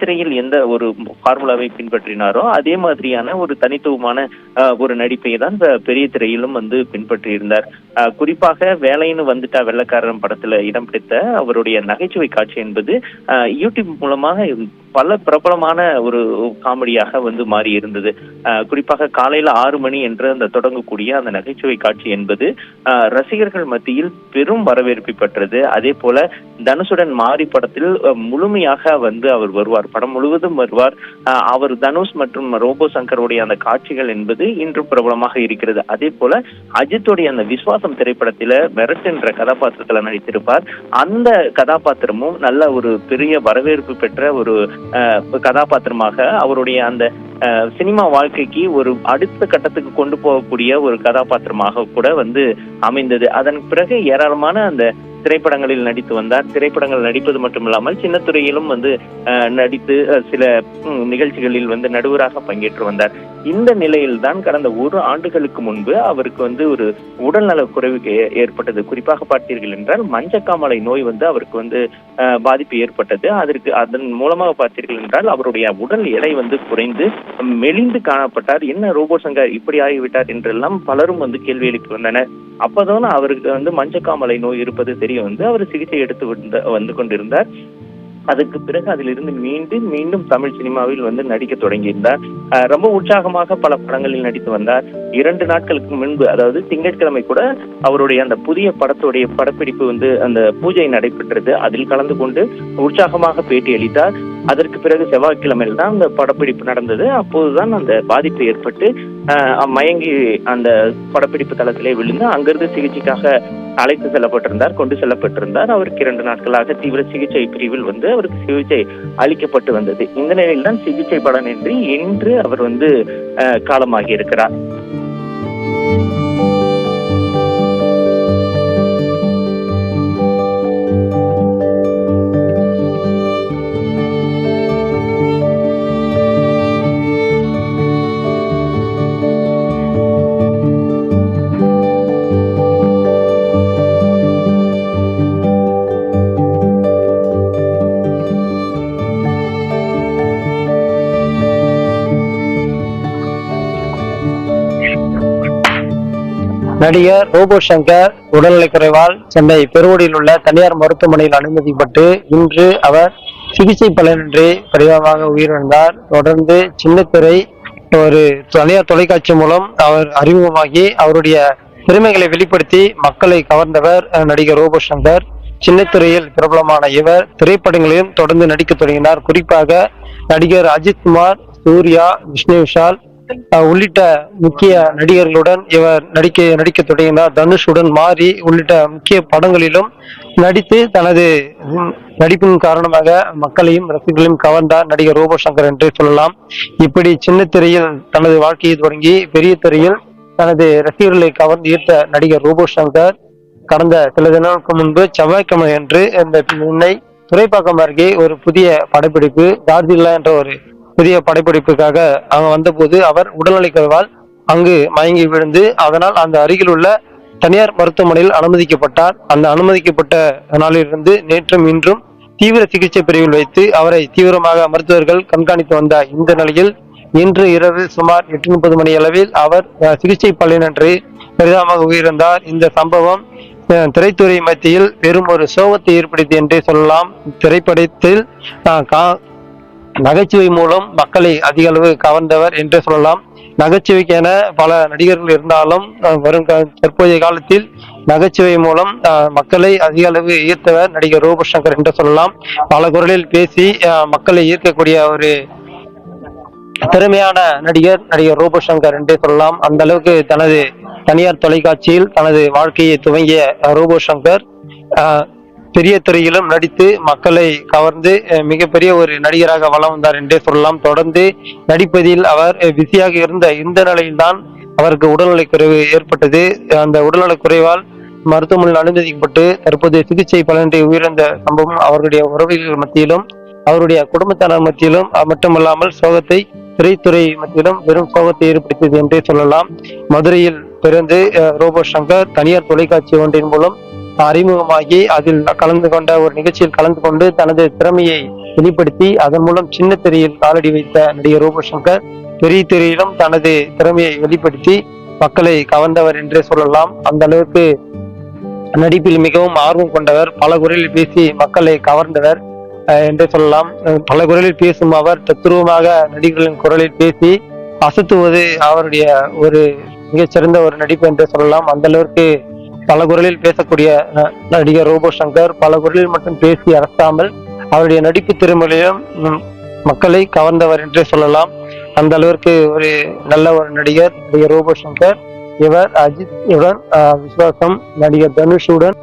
திரையில் எந்த ஒரு ஃபார்முலாவை பின்பற்றினாரோ அதே மாதிரியான ஒரு தனித்துவமான ஒரு நடிப்பை தான் பெரிய திரையிலும் வந்து பின்பற்றி இருந்தார். குறிப்பாக வேலைன்னு வந்துட்டா வெள்ளக்காரன் படத்துல இடம் பிடித்த அவருடைய நகைச்சுவை காட்சி என்பது யூடியூப் மூலமாக பல பிரபலமான ஒரு காமெடியாக வந்து மாறி இருந்தது. குறிப்பாக காலையில 6 மணி என்று அந்த தொடங்கக்கூடிய அந்த நகைச்சுவை காட்சி என்பது ரசிகர்கள் மத்தியில் பெரும் வரவேற்பை பெற்றது. அதே போல தனுஷுடன் மாறி படத்தில் முழுமையாக வந்து அவர் வருவார், படம் முழுவதும் வருவார். அவர் தனுஷ் மற்றும் ரோபோ சங்கருடைய அந்த காட்சிகள் என்பது இன்றும் பிரபலமாக இருக்கிறது. அதே போல அஜித்துடைய அந்த விஸ்வாசம் திரைப்படத்தில மெரட் என்ற கதாபாத்திரத்துல நடித்திருப்பார். அந்த கதாபாத்திரமும் நல்ல ஒரு பெரிய வரவேற்பு பெற்ற ஒரு கதாபாத்திரமாக அவருடைய அந்த சினிமா வாழ்க்கைக்கு ஒரு அடுத்த கட்டத்துக்கு கொண்டு போகக்கூடிய ஒரு கதாபாத்திரமாக கூட வந்து அமைந்தது. அதன் பிறகு ஏராளமான அந்த திரைப்படங்களில் நடித்து வந்தார். திரைப்படங்கள் நடிப்பது மட்டுமில்லாமல் சின்ன துறையிலும் வந்து நடித்து சில நிகழ்ச்சிகளில் வந்து நடுவராக பங்கேற்று வந்தார். இந்த நிலையில்தான் கடந்த 1 ஆண்டுகளுக்கு முன்பு அவருக்கு வந்து ஒரு உடல்நல குறைவு ஏற்பட்டது. குறிப்பாக பார்த்தீர்கள் என்றால் மஞ்சக்காமலை நோய் வந்து அவருக்கு வந்து பாதிப்பு ஏற்பட்டது. அதன் மூலமாக பார்த்தீர்கள் என்றால் அவருடைய உடல் எடை வந்து குறைந்து மெலிந்து காணப்பட்டார். என்ன ரோபோ சங்கர் இப்படி ஆகிவிட்டார் என்றெல்லாம் பலரும் வந்து கேள்வி எழுப்பி வந்தனர். அப்போதான் அவருக்கு வந்து மஞ்சக்காமலை நோய் இருப்பது தெரிய வந்து அவர் சிகிச்சை எடுத்து வந்து கொண்டிருந்தார். அதுக்கு பிறகு அதிலிருந்து மீண்டும் தமிழ் சினிமாவில் வந்து நடிக்க தொடங்கியிருந்தார். ரொம்ப உற்சாகமாக பல படங்களில் நடித்து வந்தார். 2 நாட்களுக்கு முன்பு, அதாவது திங்கட்கிழமை கூட அவருடைய அந்த புதிய படத்துடைய படப்பிடிப்பு வந்து அந்த பூஜை நடைபெற்றது. அதில் கலந்து கொண்டு உற்சாகமாக பேட்டி அளித்தார். அதற்கு பிறகு செவ்வாய்க்கிழமையில் தான் அந்த படப்பிடிப்பு நடந்தது. அப்போதுதான் அந்த பாதிப்பு ஏற்பட்டு மயங்கி அந்த படப்பிடிப்பு தளத்திலே விழுந்து அங்கிருந்து சிகிச்சைக்காக கொண்டு செல்லப்பட்டிருந்தார். அவருக்கு 2 நாட்களாக தீவிர சிகிச்சை பிரிவில் வந்து அவருக்கு சிகிச்சை அளிக்கப்பட்டு வந்தது. இந்த நிலையில் தான் சிகிச்சை பலனின்றி இன்று அவர் வந்து காலமாகி இருக்கிறார். நடிகர் ரோபோ சங்கர் உடல்நலக்குறைவால் சென்னை பெருவடியில் உள்ள தனியார் மருத்துவமனையில் அனுமதிக்கப்பட்டு இன்று அவர் சிகிச்சை பலனின்றி பரிதாபமாக உயிரிழந்தார். தொடர்ந்து சின்னத்திரை ஒரு தனியார் தொலைக்காட்சி மூலம் அவர் அறிமுகமாகி அவருடைய திறமைகளை வெளிப்படுத்தி மக்களை கவர்ந்தவர் நடிகர் ரோபோ சங்கர். சின்னத்திரையில் பிரபலமான இவர் திரைப்படங்களிலும் தொடர்ந்து நடிக்க தொடங்கினார். குறிப்பாக நடிகர் அஜித் குமார், சூர்யா, விஷ்ணு விஷால் உள்ளிட்ட முக்கிய நடிகர்களுடன் இவர் நடிக்க தொடங்கினார். தனுஷுடன் மாறி உள்ளிட்ட முக்கிய படங்களிலும் நடித்து தனது நடிப்பின் காரணமாக மக்களையும் ரசிகர்களையும் கவர்ந்தார் நடிகர் ரோபோ சங்கர் என்று சொல்லலாம். இப்படி சின்ன திரையில் தனது வாழ்க்கையை தொடங்கி பெரிய திரையில் தனது ரசிகர்களை கவர்ந்து ஈர்த்த நடிகர் ரோபோ சங்கர் கடந்த சில தினங்களுக்கு முன்பு செவ்வாய்க்கிழமை என்று இந்த துறைப்பாக்கம் அருகே ஒரு புதிய படப்பிடிப்பு கார்ஜில்லா என்ற ஒரு புதிய படப்பிடிப்புக்காக அங்க வந்தபோது அவர் உடல்நலக்குறைவால் அங்கு மயங்கி விழுந்து அதனால் அந்த அருகில் உள்ள தனியார் மருத்துவமனையில் அனுமதிக்கப்பட்டார். அந்த அனுமதிக்கப்பட்ட நாளிலிருந்து நேற்றும் இன்றும் தீவிர சிகிச்சை பிரிவில் வைத்து அவரை தீவிரமாக மருத்துவர்கள் கண்காணித்து வந்தார். இந்த நிலையில் இன்று இரவு சுமார் 8:30 மணி அளவில் அவர் சிகிச்சை பலனின்றி பெரிதமாக உயிரிழந்தார். இந்த சம்பவம் திரைத்துறை மத்தியில் பெரும் ஒரு சோகத்தை ஏற்படுத்தி என்றே சொல்லலாம். திரைப்படத்தில் நகைச்சுவை மூலம் மக்களை அதிக அளவு கவர்ந்தவர் என்று சொல்லலாம். நகைச்சுவைக்கு என பல நடிகர்கள் இருந்தாலும் வரும் தற்போதைய காலத்தில் நகைச்சுவை மூலம் மக்களை அதிக அளவு ஈர்த்தவர் நடிகர் ரோபோ சங்கர் என்று சொல்லலாம். பல குரலில் பேசி மக்களை ஈர்க்கக்கூடிய ஒரு திறமையான நடிகர் ரோபோ சங்கர் என்றே சொல்லலாம். அந்த அளவுக்கு தனது தனியார் தொலைக்காட்சியில் தனது வாழ்க்கையை துவங்கிய ரோபோ சங்கர் பெரிய திரையிலும் நடித்து மக்களை கவர்ந்து மிகப்பெரிய ஒரு நடிகராக வலம் வந்தார் என்றே சொல்லலாம். தொடர்ந்து நடிப்பதில் அவர் பிஸியாக இருந்த இந்த நிலையில்தான் அவருக்கு உடல்நலக்குறைவு ஏற்பட்டது. அந்த உடல்நலக்குறைவால் மருத்துவமனையில் அனுமதிக்கப்பட்டு தற்போது சிகிச்சை பலனின்றி உயிரிழந்த சம்பவம் அவருடைய உறவினர்கள் மத்தியிலும் அவருடைய குடும்பத்தினர் மத்தியிலும் மட்டுமல்லாமல் சோகத்தை திரைத்துறை மத்தியிலும் வெறும் சோகத்தை ஏற்படுத்தியது என்றே சொல்லலாம். மதுரையில் பிறந்து ரோபோ சங்கர் தனியார் தொலைக்காட்சி ஒன்றின் மூலம் அறிமுகமாகி அதில் கலந்து கொண்ட ஒரு நிகழ்ச்சியில் கலந்து கொண்டு தனது திறமையை வெளிப்படுத்தி அதன் மூலம் சின்ன திரையில் காலடி வைத்த நடிகர் ரோபோ சங்கர் பெரிய திரையிலும் தனது திறமையை வெளிப்படுத்தி மக்களை கவர்ந்தவர் என்றே சொல்லலாம். அந்த அளவுக்கு நடிப்பில் மிகவும் ஆர்வம் கொண்டவர், பல குரலில் பேசி மக்களை கவர்ந்தவர் என்றே சொல்லலாம். பல குரலில் பேசும் அவர் தத்துருவமாக நடிகர்களின் குரலில் பேசி அசத்துவது அவருடைய ஒரு மிகச்சிறந்த ஒரு நடிப்பு என்றே சொல்லலாம். அந்த அளவிற்கு பல குரலில் பேசக்கூடிய நடிகர் ரோபோ சங்கர் பல குரலில் மட்டும் பேசி அரசாமல் அவருடைய நடிப்பு திறமையிலும் மக்களை கவர்ந்தவர் என்றே சொல்லலாம். அந்த அளவிற்கு ஒரு நல்ல ஒரு நடிகர் ரோபோ சங்கர். இவர் அஜித் உடன் விஸ்வாசம், நடிகர் தனுஷுடன்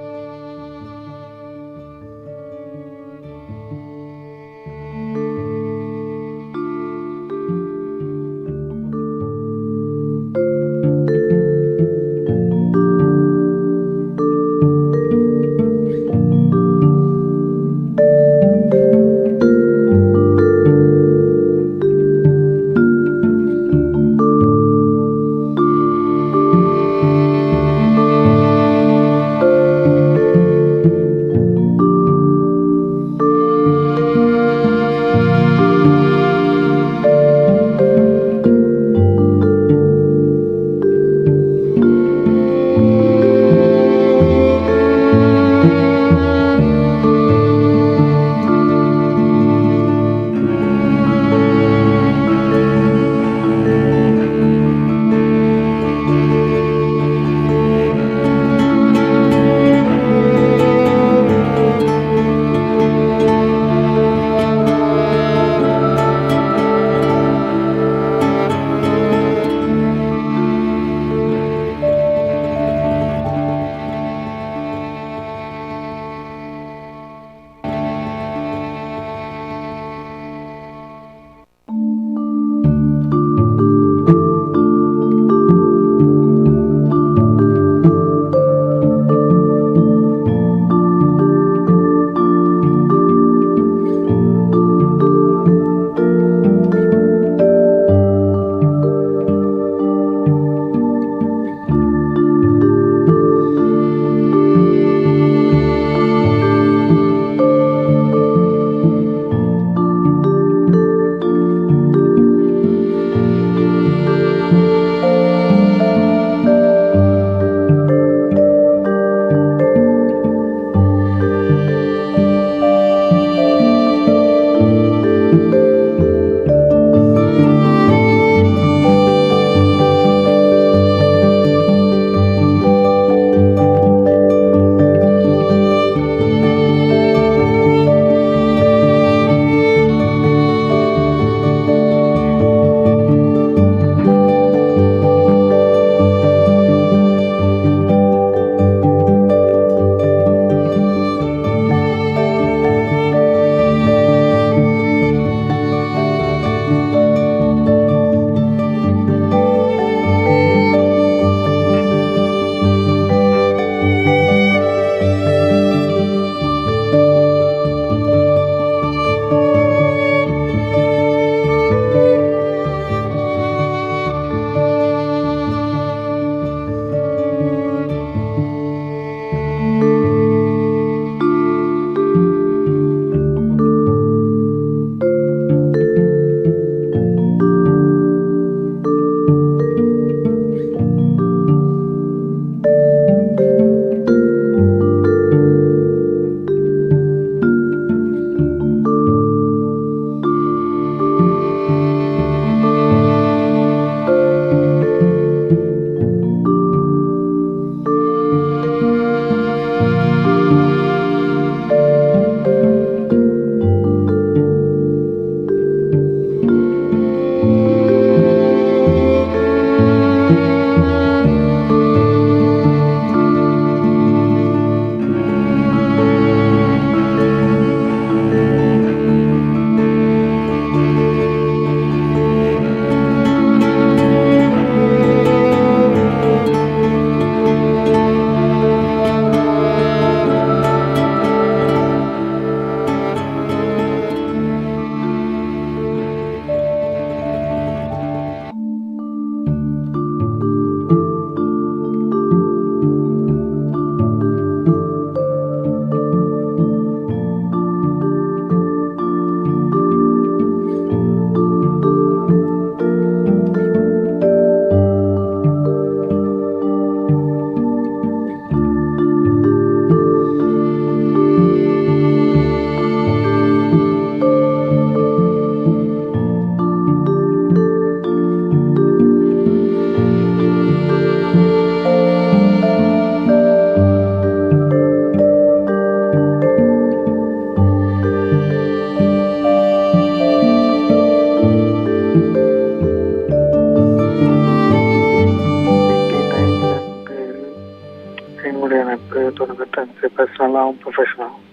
பர்சனலாகவும் ப்ரொஃபஷனலாகவும்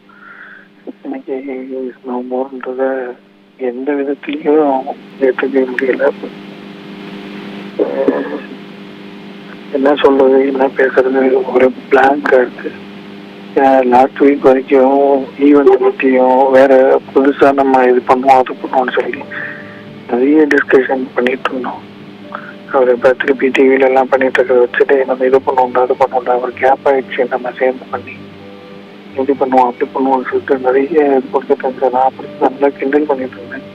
எனக்கு நோ மோர்ன்றத எந்த விதத்துலையும் ஏற்றுக்கவே முடியல. என்ன சொல்றது, என்ன பேசுறது, ஒரு பிளாங்கா இருக்கு. லாஸ்ட் வீக் வரைக்கும் ஈவெண்ட் பற்றியும் வேற புதுசா நம்ம இது பண்ணுவோம் அது பண்ணுவோம்னு சொல்லி நிறைய டிஸ்கஷன் பண்ணிட்டு இருந்தோம். அவர் இப்போ திருப்பி டிவில எல்லாம் பண்ணிட்டு இருக்கிறத வச்சுட்டு நம்ம இது பண்ணுவோம்டா அது பண்ணுவோம்டா, ஒரு கேப் ஆயிடுச்சு நம்ம சேர்ந்து பண்ணி இப்படி பண்ணுவோம் அப்படி பண்ணுவோம்னு சொல்லிட்டு நிறைய இது கொடுத்துட்டு இருந்தேன். நான் அப்படி நல்லா கிண்டல் பண்ணிட்டு இருந்தேன்.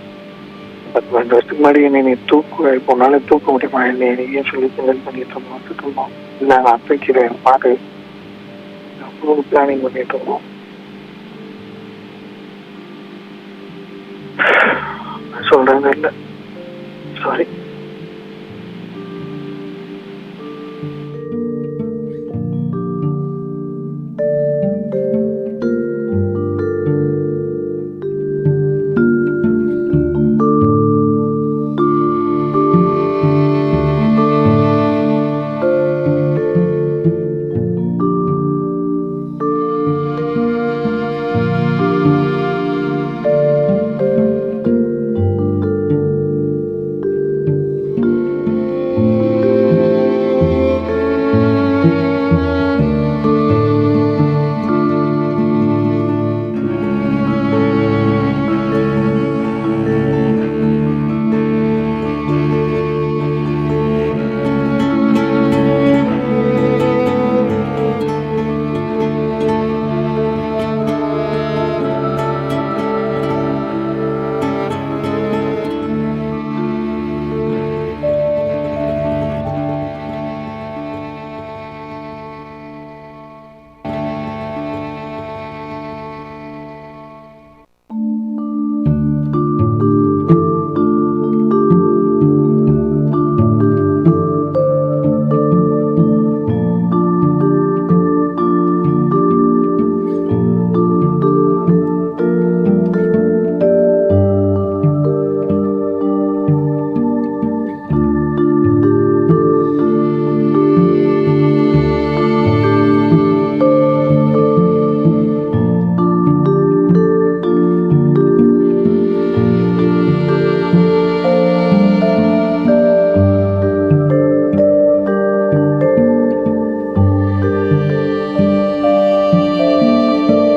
10-12 வருஷத்துக்கு முன்னாடி என்னை நீ தூக்குவ, இப்போ உன்னால தூக்க முடியுமா என்னையே சொல்லி கிண்டல் பண்ணிட்டு இருந்தோம். இல்லை நான் தூக்கிறேன் பாரு, அவ்வளோ பிளானிங் பண்ணிட்டு இருந்தோம். சொல்றது இல்லை.